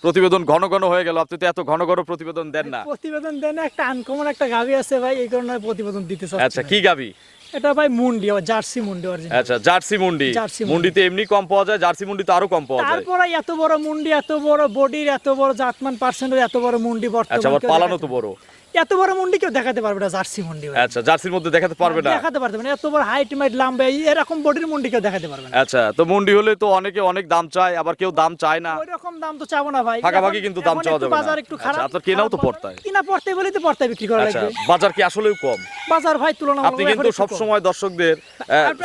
প্রতিবেদন ঘন ঘন হয়ে গেল, আপনি তো এত ঘন ঘন প্রতিবেদন দেন না। প্রতিবেদন দেন একটা আনকমন একটা গাভী আছে ভাই, এই কারণে প্রতিবেদন দিতে চাচ্ছি। আচ্ছা, কি গাভী? এটা ভাই মুন্ডি, জার্সি মুন্ডি অরিজিনাল। আচ্ছা, জার্সি মুন্ডি। মুন্ডিতে এমনি কম পাওয়া যায়, জার্সি মুন্ডিতে আরো কম পাওয়া যায়। তারপরে এত বড় মুন্ডি, এত বড় বডির, এত বড় জাতমান পার্সেন্টের এত বড় মুন্ডি বর্তমানে। আচ্ছা, আবার পালানো তো বড়। এত বড় মুন্ডি কেউ দেখাতে পারবে না, জার্সি মুন্ডি ভাই। আচ্ছা, জার্সির মধ্যে দেখাতে পারবে না। দেখাতে পারবে না, এত বড় হাইট মাইট লম্বা এরকম বডির মুন্ডি কেউ দেখাতে পারবে না। আচ্ছা, তো মুন্ডি হলে তো অনেকে অনেক দাম চায়, আবার কেউ দাম চায় না। ওই রকম দাম তো চাবো না ভাই, ভাগাভাগি কিন্তু দাম চাওয়া যাবে না। বাজার একটু খারাপ। আচ্ছা, আপনার কেনাও তো পড়তায়। কিনা পড়তে বলেই তো পড়তে বিক্রি করা আচ্ছা, লাগবে। বাজার কি আসলেও কম? বাজার ভাই তুলনামূলক আপনি কিন্তু সব সময় দর্শকদের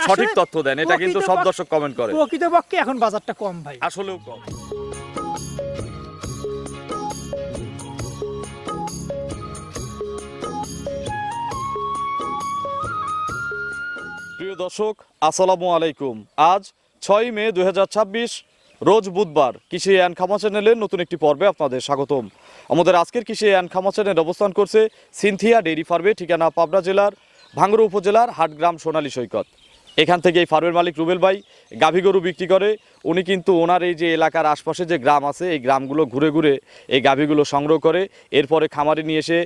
সঠিক তথ্য দেন, এটা কিন্তু সব দর্শক কমেন্ট করে। প্রকৃতপক্ষে এখন বাজারটা কম ভাই, আসলেও কম। প্রিয় দর্শক, আসসালামু আলাইকুম। আজ 6 মে 2026, রোজ বুধবার। কৃষি অ্যান্ড খামা চ্যানেলের নতুন একটি পর্বে আপনাদের স্বাগতম। আমাদের আজকের কৃষি অ্যান্ড খামা চ্যানেল অবস্থান করছে সিনথিয়া ডেইরি ফার্মে, ঠিকানা পাবনা জেলার ভাঙ্গুড়া উপজেলার হাটগ্রাম সোনালী সৈকত। এখান থেকে এই ফার্মের মালিক রুবেল ভাই গাভী গরু বিক্রি করে। উনি কিন্তু ওনার এই যে এলাকার আশপাশে যে গ্রাম আছে, এই গ্রামগুলো ঘুরে ঘুরে এই গাভীগুলো সংগ্রহ করে, এরপরে খামারে নিয়ে এসে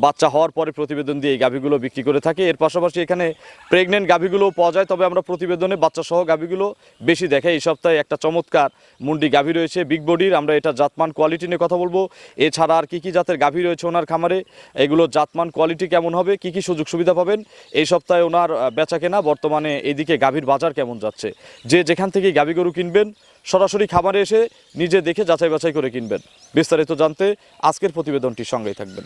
বাচ্চা হওয়ার পরে প্রতিবেদন দিয়ে এই গাভীগুলো বিক্রি করে থাকে। এর পাশাপাশি এখানে প্রেগনেন্ট গাভীগুলোও পাওয়া যায়, তবে আমরা প্রতিবেদনে বাচ্চা সহ গাভীগুলো বেশি দেখাই। এই সপ্তাহে একটা চমৎকার মুন্ডি গাভী রয়েছে, বিগ বডির। আমরা এটা জাতমান কোয়ালিটি নিয়ে কথা বলবো। এছাড়া আর কী কী জাতের গাভী রয়েছে ওনার খামারে, এগুলো জাতমান কোয়ালিটি কেমন হবে, কী কী সুযোগ সুবিধা পাবেন এই সপ্তাহে ওনার বেচা কেনা, বর্তমানে এইদিকে গাভীর বাজার কেমন যাচ্ছে। যে যেখান থেকে গাভী গরু কিনবেন সরাসরি খামারে এসে নিজে দেখে যাচাই বাছাই করে কিনবেন। বিস্তারিত জানতে আজকের প্রতিবেদনটির সঙ্গেই থাকবেন।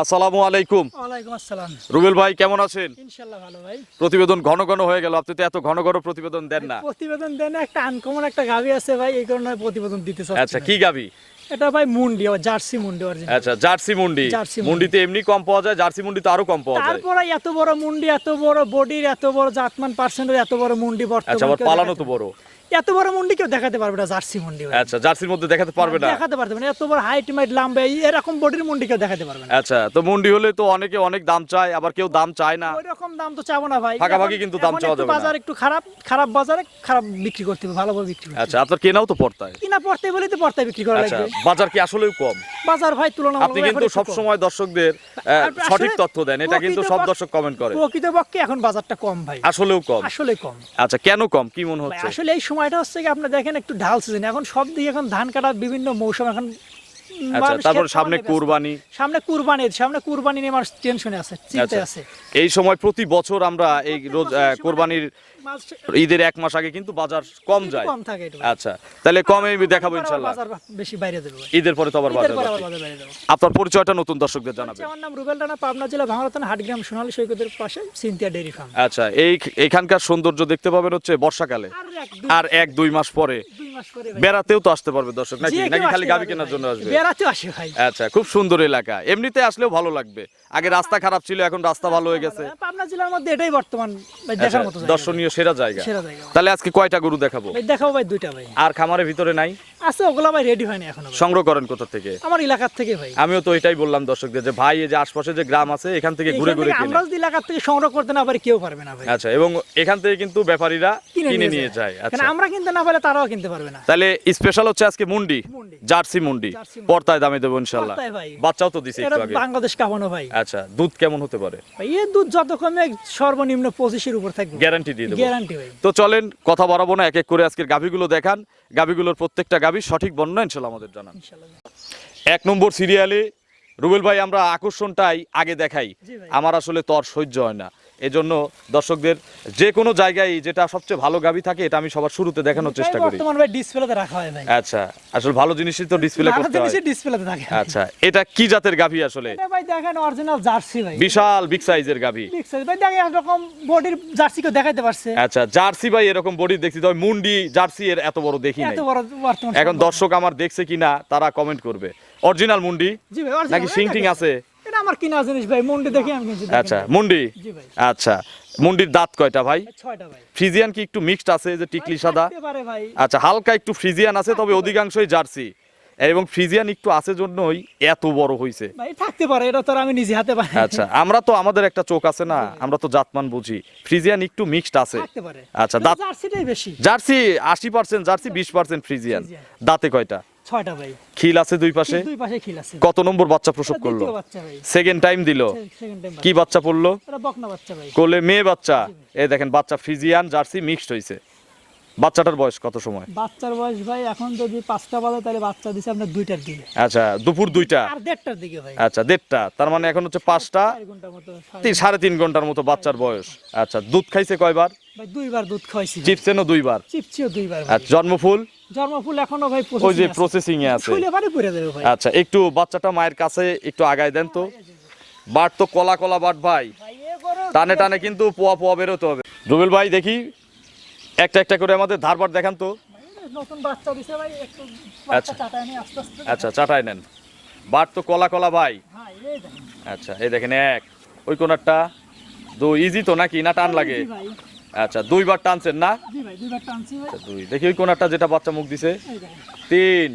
আসসালামু আলাইকুম। ওয়ালাইকুম আসসালাম। রুবেল ভাই কেমন আছেন? ইনশাআল্লাহ ভালো ভাই। প্রতিবেদন ঘন ঘন হয়ে গেল, আপনি তো এত ঘন ঘন প্রতিবেদন দেন না। প্রতিবেদন দেন একটা আনকমন একটা গাভী আছে ভাই, এই কারণে প্রতিবেদন দিতে চাচ্ছি। আচ্ছা, কি গাভী? এটা ভাই মুন্ডি, জার্সি মুন্ডি অরিজিনাল। আচ্ছা, জার্সি মুন্ডি। মুন্ডিতে এমনি কম পাওয়া যায়, জার্সি মুন্ডিতে আরো কম পাওয়া যায়। তারপরে এত বড় মুন্ডি, এত বড় বডির, এত বড় জাতমান পার্সেন্টের এত বড় মুন্ডি বর্তমানে। আচ্ছা, আবার পালানো তো বড়। এত বড় মুন্ডি কেউ দেখাতে পারবে না, জার্সি মুন্ডি ভাই। আচ্ছা, জার্সির মধ্যে দেখাতে পারবে না। দেখাতে পারবে না, এত বড় হাইট মাইট লম্বা এরকম বডির মুন্ডি কেউ দেখাতে পারবে না। আচ্ছা, তো মুন্ডি হলে তো অনেকে অনেক দাম চায়, আবার কেউ দাম চায় না। ওই রকম দাম তো চাবো না ভাই, ভাগাভাগি কিন্তু দাম চাওয়া যাবে না। বাজার একটু খারাপ, খারাপ বাজারে খারাপ বিক্রি করতে হবে, ভালোভাবে বিক্রি করতে হবে। আচ্ছা, আপনার কেনাও তো পড়তায়। কিনা পড়তে বলেই তো পড়তে বিক্রি করা আচ্ছা, লাগবে। বাজার কি আসলেও কম? বাজার ভাই তুলনামূলক আপনি কিন্তু সব সময় দর্শকদের সঠিক তথ্য দেন, এটা কিন্তু সব দর্শক কমেন্ট করে। প্রকৃতপক্ষে এখন বাজারটা কম ভাই, আসলেও কম। আসলে কম। আচ্ছা, কেন কম, কি মনে হচ্ছে? আসলে এই সময়টা হচ্ছে কি, আপনি দেখেন একটু ঢাল সিজন, এখন সব দিকে এখন ধান কাটার বিভিন্ন মৌসুম এখন। আচ্ছা, তারপর সামনে কুরবানি, সামনে কুরবানি নিয়ে মানুষ টেনশনে আছে, চিন্তায় আছে। এই সময় প্রতি বছর আমরা এই রোজ কুরবানির ঈদের 1 মাস আগে কিন্তু বাজার কম যায়। কম থাকে একটু। আচ্ছা, তাহলে কমে দেখাবো ইনশাআল্লাহ। বাজার বেশি বাইরে দেব, ঈদের পরে তো আবার বাজার বাড়বে। বাইরে দেব। আপনার পরিচয়টা নতুন দর্শকদের জানাবেন। আমার নাম রুবেল রানা, পাবনা জেলা ভাঙ্গুড়া থানা হাটগ্রাম সোনালী সৈকতের পাশে সিনথিয়া ডেইরি ফার্ম। আচ্ছা, এখানকার সৌন্দর্য দেখতে পাবেন হচ্ছে বর্ষাকালে, আর 1-2 মাস পরে। 2 মাস পরে ভাই বেড়াতেও তো আসতে পারবে দর্শক, নাকি যে নাকি কেউ খালি আসতে গাভী পারবে কেনার ভাই। জন্য আসবে? বেড়াতেও আসে ভাই। আচ্ছা, খুব সুন্দর এলাকা, এমনিতে আসলেও ভালো লাগবে। আগে রাস্তা খারাপ ছিল, এখন রাস্তা ভালো হয়ে গেছে। পাবনা জেলার মধ্যে এটাই বর্তমান ভাই দেখার মতো জায়গা। দর্শনীয় সেরা জায়গা। সেরা জায়গা। তাহলে আজকে কয়টা গরু দেখাবো? ভাই দেখাবো ভাই 2টা ভাই। আর খামারের ভিতরে নাই? আছে, ওগুলা ভাই রেডি হয়নি এখনো ভাই। সংগ্রহ করেন কোথা থেকে? আমার এলাকার থেকে ভাই। আমিও তো এটাই বললাম দর্শকদের যে ভাই, এই যে আশপাশে যে গ্রাম আছে এখান থেকে ঘুরে ঘুরে কিনে। আমরা যদি এলাকার থেকে সংগ্রহ করতে না পারি কেউ পারবে না ভাই। আচ্ছা, এবং এখান থেকে কিন্তু ব্যাপারীরা কিনে নিয়ে যায়। কারণ আচ্ছা, আমরা কিনতে না পারলে তারাও কিনতে পারবে না। তাহলে স্পেশাল হচ্ছে আজকে মুন্ডি, জার্সি মুন্ডি। পর্তায় দামে দেবো ইনশাআল্লাহ। পর্তায় ভাই। বাচ্চাও তো দিছে এটা একটু আগে। বাংলাদেশ কামানো ভাই। আচ্ছা, দুধ কেমন হতে পারে? ভাই এর দুধ যত কমে সর্বনিম্ন 25-এর উপর থাকবে, গ্যারান্টি দিয়ে দেবো। গ্যারান্টি ভাই। তো চলেন কথা বাড়াবো না, এক এক করে আজকের গাভীগুলো দেখান। গাভীগুলোর প্রত্যেকটা গাভী সঠিক বর্ণনা ইনশাআল্লাহ আমাদের জানান। ইনশাআল্লাহ। 1 নম্বর সিরিয়ালে রুবেল ভাই আমরা আকর্ষণটাই আগে দেখাই। জি ভাই। আমার আসলে তর সহ্য হয় না, এজন্য দর্শকদের যে কোনো জায়গায় যেটা সবচেয়ে ভালো গাভী থাকে এটা আমি সবার শুরুতে দেখানোর চেষ্টা করি। বর্তমান ভাই ডিসপ্লেতে রাখা হয় ভাই। আচ্ছা, আসলে ভালো জিনিসই তো ডিসপ্লে করতে হয়। ডিসপ্লেতে থাকে। আচ্ছা, এটা কি জাতের গাভী আসলে? এটা ভাই দেখেন অরিজিনাল জার্সি ভাই। বিশাল বিগ সাইজের গাভী। বিগ সাইজ ভাই, দেখেন এরকম বডির জার্সি কেউ দেখাইতে পারছে? আচ্ছা, জার্সি ভাই এরকম বডি দেখছি, তবে মুন্ডি জার্সি এর এত বড় দেখি নাই। এত বড় বর্তমান এখন দর্শক আমার দেখছে কিনা তারা কমেন্ট করবে। অরিজিনাল মুন্ডি জি ভাই, নাকি সিংটিং আছে? এটা আমার কিনা জিনিস ভাই, মুন্ডি দেখে আমি কিনছি। আচ্ছা, মুন্ডি। জি ভাই। আচ্ছা, মুন্ডির দাঁত কয়টা ভাই? 6টা ভাই। ফ্রিজিয়ান কি একটু মিক্সড আছে, যে টিকলি সাদা? থাকতে পারে ভাই। আচ্ছা, হালকা একটু ফ্রিজিয়ান আছে, তবে অধিকাংশই জার্সি, এবং ফ্রিজিয়ান একটু আছে জন্যই এত বড় হইছে ভাই থাকতে পারে, এটা তো আর আমি নিজে হাতে পারি। আচ্ছা, আমরা তো আমাদের একটা চোখ আছে না, আমরা তো জাতমান বুঝি। ফ্রিজিয়ান একটু মিক্সড আছে। থাকতে পারে। আচ্ছা, দাঁত জার্সিটাই বেশি। Jersey 80% jersey, 20% Friesian. দাঁতে কয়টা? 6টা ভাই। খিল আছে দুই পাশে? দুই পাশে খিল আছে। কত নম্বর বাচ্চা প্রসব এটা করলো? দ্বিতীয় বাচ্চা ভাই। সেকেন্ড টাইম দিল? Second time. কি বাচ্চা পড়লো? এটা বকনা বাচ্চা ভাই। কোলে মেয়ে বাচ্চা। এই দেখেন বাচ্চা ফ্রিজিয়ান জার্সি মিক্সড হইছে। বাচ্চাটার বয়স কত সময়? বাচ্চার বয়স ভাই এখন যদি 5টা বাজে তাহলে বাচ্চা দিছে আপনার 2টার দিকে। আচ্ছা, দুপুর 2টা। আর 1:30টার দিকে ভাই। আচ্ছা, 1:30টা, তার মানে এখন হচ্ছে 5টা, 4 ঘন্টার মতো। 3.5 ঘন্টার মতো বাচ্চার বয়স। আচ্ছা, দুধ খাইছে কয়বার? ভাই 2বার দুধ খাইছি। চিপসেনও 2বার? চিপচিও 2বার। আচ্ছা, জন্মফুল? জন্মফুল এখনো ভাই ওই যে প্রসেসিং এ আছে। ফুলে বাড়ি পড়ে যাবে ভাই। আচ্ছা, একটু বাচ্চাটা মায়ের কাছে একটু আগায় দেন তো। বাট তো কলা কলা বাট ভাই, ভাই এ গরু টানে টানে কিন্তু পোয়া পোয়া বেরোতে হবে। রুবেল ভাই দেখি একটা একটা করে আমাদের ধারবার দেখান তো। নতুন বাচ্চা দিছে ভাই, একটু আচ্ছা। বাচ্চা চাটায় নিয়ে আস্তে আস্তে। আচ্ছা, চাটাই নেন। বাট তো কলা কলা ভাই। হ্যাঁ এই দেখেন। আচ্ছা, এই দেখেন এক, ওই কোনারটা দুই। ইজি তো নাকি, না টান লাগে? জি ভাই। আচ্ছা, 2বার টানছেন না? জি ভাই 2বার টানছি ভাই। আচ্ছা, 2। দেখি ওই কোনারটা যেটা বাচ্চা মুখ দিছে। এই দেখেন। 3।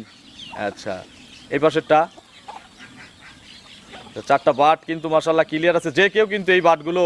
আচ্ছা, এই পাশেরটা। 4টা বাট কিন্তু মাশাআল্লাহ ক্লিয়ার আছে। যে কেউ কিন্তু এই বাটগুলো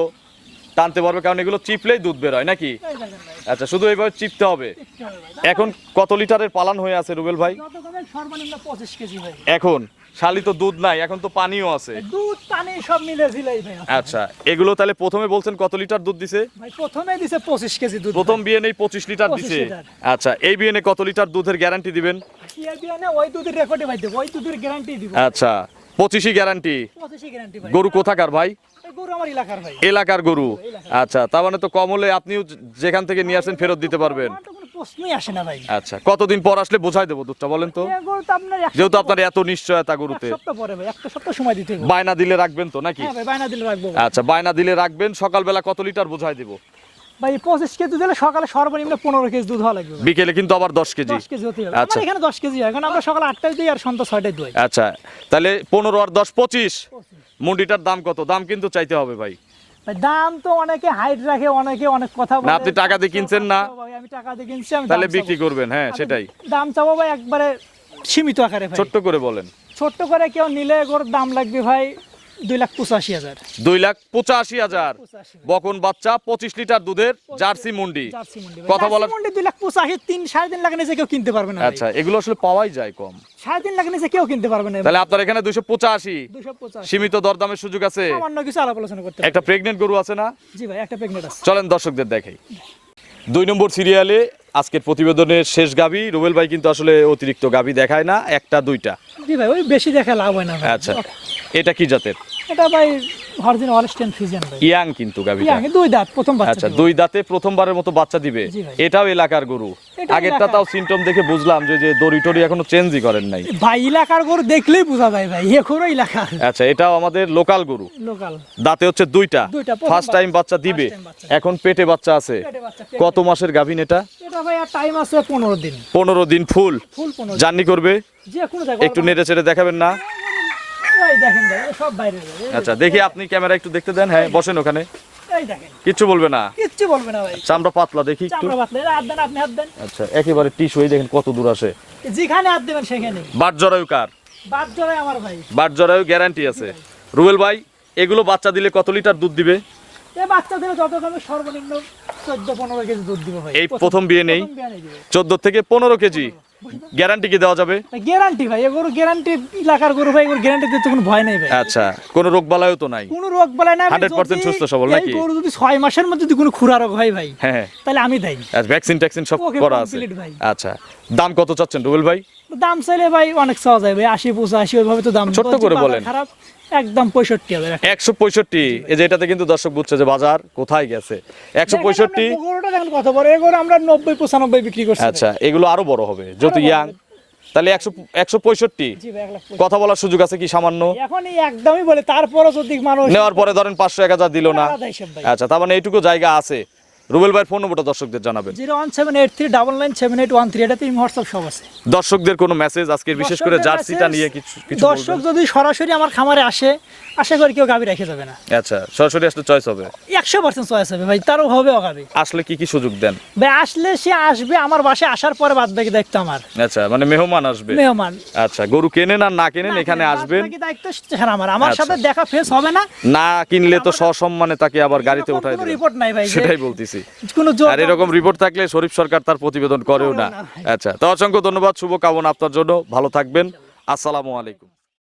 টানতে পারবে, কারণ এগুলো চিপলেই দুধ বের হয় নাকি? এই দেখেন ভাই। আচ্ছা, শুধু এইভাবে চিপতে হবে। দেখতে হবে ভাই। এখন কত লিটারের পালান হয়ে আছে রুবেল ভাই? যত কমে সর্বনিম্ন 25 কেজি ভাই। এখন শালি তো দুধ নাই, এখন তো পানিও আছে। দুধ পানি সব মিলে ঝিলাই ভাই। আচ্ছা, এগুলো তাহলে প্রথমে বলছেন কত লিটার দুধ দিছে? ভাই প্রথমেই দিছে 25 কেজি দুধ। প্রথম বিয়ে নেই 25 লিটার 25 দিছে। লিটার। আচ্ছা, এই বিয়ে কত লিটার দুধের গ্যারান্টি দিবেন? কি আইডিয়া না, ওই দুধের রেকর্ডে ভাই দেব, ওই দুধের গ্যারান্টি দিব। আচ্ছা, 25ই গ্যারান্টি। 25 গ্যারান্টি ভাই। গরু কোথাকার ভাই? এই গরু আমার এলাকার ভাই। এলাকার গরু। আচ্ছা, তার মানে তো কম হলে আপনিও যেখান থেকে নিয়ে আসেন ফেরত দিতে পারবেন। আমার তো কোনো প্রশ্নই আসে না ভাই। আচ্ছা, কতদিন পর আসলে বোঝাই দেবো দুধটা বলেন তো? এই গরু তো আপনার যেহেতু আপনার এত নিশ্চয়তা গরুতে, এক সপ্তাহ পরে ভাই, একটা সপ্তাহ সময় দিতে হবে। বায়না দিলে রাখবেন তো নাকি? হ্যাঁ ভাই বায়না দিলে রাখবো ভাই। আচ্ছা, বায়না দিলে রাখবেন। সকালবেলা কত লিটার বোঝাই দিব? ভাই 25 কেজি দিলে সকালে সর্বনিম্ন 15 কেজি দুধ হওয়া লাগবে ভাই। বিকেলে কিন্তু আবার 10 কেজি। 10 কেজি হতে হবে। আচ্ছা। আমার এখানে 10 কেজি হয়, কারণ আমরা সকাল 8টায় দিই আর সন্ধ্যা 6টায় দিই। আচ্ছা, তাহলে 15 আর 10 25। মুন্ডিটার দাম কত? দাম কিন্তু চাইতে হবে ভাই। ভাই দাম তো অনেকে হাইট রাখে, অনেকে অনেক কথা বলে। না, আপনি টাকা দিয়ে কিনছেন না? ভাই আমি টাকা দিয়ে কিনছি, আমি তাহলে দাম বিক্রি চাবো। করবেন। হ্যাঁ, আমি সেটাই। দাম চাবো ভাই একবারে সীমিত আকারে ভাই। ছোট্ট করে বলেন। ছোট্ট করে কেউ নিলে গরুর দাম লাগবে ভাই 2,85,000। 2,85,000। বকন বাচ্চা 25 লিটার দুধের জার্সি মুন্ডি। জার্সি মুন্ডি কথা বলার। 2,85,000 3.5 লাখ নিচে কেউ কিনতে পারবে না ভাই। আচ্ছা, এগুলো আসলে পাওয়াই যায় কম। 3.5 লাখ নিচে কেউ কিনতে পারবে না। তাহলে আপনার এখানে 285। 285 সীমিত দরদামের সুযোগ আছে। সামান্য কিছু আলাপ আলোচনা করতে একটা প্রেগনেন্ট গরু আছে না? জি ভাই একটা প্রেগনেন্ট আছে। চলেন দর্শকদের দেখাই। 2 নম্বর সিরিয়ালে আজকের প্রতিবেদনের শেষ গাবি। রুবেল ভাই কিন্তু আসলে অতিরিক্ত গাবি দেখায় না, একটা দুইটা। জি ভাই ওই বেশি দেখা লাভ হয় না ভাই। আচ্ছা, এটা কি জাতের? এটা ভাই অরিজিনাল হলস্টাইন ফ্রিজিয়ান ভাই। ইয়াং কিন্তু গাবিটা। ইয়াং দুই দাঁত প্রথম বাচ্চা। আচ্ছা, 2 দাঁতে প্রথমবারের মতো বাচ্চা দিবে। জি ভাই। এটাও এলাকার গরু। এটাও আগেরটা এলাকার। তাও সিমটম দেখে বুঝলাম যে দড়ি টড়ি এখনো চেঞ্জই করেন নাই। ভাই এলাকার গরু দেখলেই বোঝা যায় ভাই, এখনো এলাকার আচ্ছা, এটাও আমাদের লোকাল গরু। লোকাল। দাঁতে হচ্ছে দুইটা। দুইটা, প্রথম ফার্স্ট টাইম বাচ্চা দিবে। First time বাচ্চা। এখন পেটে বাচ্চা আছে। পেটে বাচ্চা, কত মাসের গাভিন এটা? এটা ভাই আর টাইম আছে 15 দিন। 15 দিন ফুল। ফুল 15 দিন। জার্নি করবে। যে কোনো জায়গায় একটু নেড়ে চেড়ে দেখাবেন না? এই দেখেন ভাই এই সব বাইরে যাবে। আচ্ছা, দেখি আপনি ক্যামেরা একটু দেখতে দেন। হ্যাঁ, বসেন ওখানে। এই দেখেন কিচ্ছু বলবে না? কিচ্ছু বলবে না ভাই। চামড়া পাতলা দেখি একটু। চামড়া পাতলা, এটা হাত দেন, আপনি হাত দেন। আচ্ছা, একেবারে টিস্যু। এই দেখেন কত দূর আসে। যেখানে হাত দেবেন সেখানে। বাট জরায়ু কার? বাদ জড়াই আমার ভাই। বাট জরায়ু গ্যারান্টি আছে। রুবেল ভাই, এগুলো বাচ্চা দিলে কত লিটার দুধ দিবে? এই বাচ্চা দিলে যত কমে সর্বনিম্ন 14-15 কেজি দুধ দিব ভাই। এই প্রথম বিয়ে নেই? প্রথম বিয়ে নেই দিবে। 14 থেকে 15 কেজি গ্যারান্টি কি দেওয়া যাবে? গ্যারান্টি ভাই, এগুলো গ্যারান্টি এলাকার গরু ভাই, এগুলো গ্যারান্টি দিতে কোনো ভয় নেই ভাই। আচ্ছা, কোনো রোগ বালাইও তো নাই? কোনো রোগ বলে না। 100% সুস্থ সবল নাকি? এই গরু যদি 6 মাসের মধ্যে যদি কোনো খুরা রোগ হয় ভাই, হ্যাঁ, তাহলে আমি দেই। আচ্ছা, ভ্যাকসিন ট্যাকসিন সব ওকে, করা আছে। complete ভাই। আচ্ছা, দাম কত চাচ্ছেন রুবেল ভাই? দাম চাইলে ভাই অনেক চাওয়া যায় ভাই, 80-85 ওইভাবে তো দাম। ছোট্ট করে বাজার বলেন। খারাপ, একদম 65,000। 165। এই যে এটাতে কিন্তু দর্শক বুঝছে যে বাজার কোথায় গেছে। 165। গরুটা দেখেন কত বড়, এই গরু আমরা 90-95 বিক্রি করছি। আচ্ছা, এগুলো আরো বড় হবে যেহেতু আরো বড় ইয়াং। হবে। তাহলে 165। জি ভাই 1,65,000। কথা বলার সুযোগ আছে কি সামান্য? এখন এই একদমই বলে, তারপরও যদি মানুষ নেওয়ার পরে ধরেন 500-1000 দিল না। আলাদা হিসাব ভাই। আচ্ছা, তার মানে এইটুকু জায়গা আছে। রুবেল ভাইয়ের ফোন নম্বরটা দর্শকদের জানাবেন। 01783997813 এটাতে হোয়াটসঅ্যাপ সব আছে। দর্শকদের কোনো মেসেজ আজকের বিশেষ করে দর্শকদের জার্সিটা message, নিয়ে কিছু দর্শক বলবেন? যদি সরাসরি আমার খামারে আসে, আশা করি কেউ গাভী রেখে যাবে না। আচ্ছা, সরাসরি আসলে চয়েস হবে। 100% চয়েস হবে ভাই, তারও হবে গাভী। আসলে কি কি সুযোগ দেন? ভাই আসলে সে আসবে আমার বাসায়, আসার পরে বাদ বাকি দায়িত্ব আমার। আচ্ছা, মানে মেহমান আসবে। মেহমান আচ্ছা, গরু কেনেন আর না কেনেন এখানে আসবেন। বাদ বাকি দায়িত্ব হ্যাঁ আমার। আমার আচ্ছা। সাথে দেখা ফেস হবে না। না কিনলে তো সসম্মানে তাকে আবার গাড়িতে এরকম উঠাই কোনো দিবেন। রিপোর্ট নাই ভাই যে- সেটাই বলতেছি। জি কোনো জোর আর এরকম রিপোর্ট থাকলে শরীফ সরকার তার প্রতিবেদন করেও না। করেও না। আচ্ছা, তো অসংখ্য ধন্যবাদ, শুভকামনা আপনার জন্য, ভালো থাকবেন, আসসালামু আলাইকুম।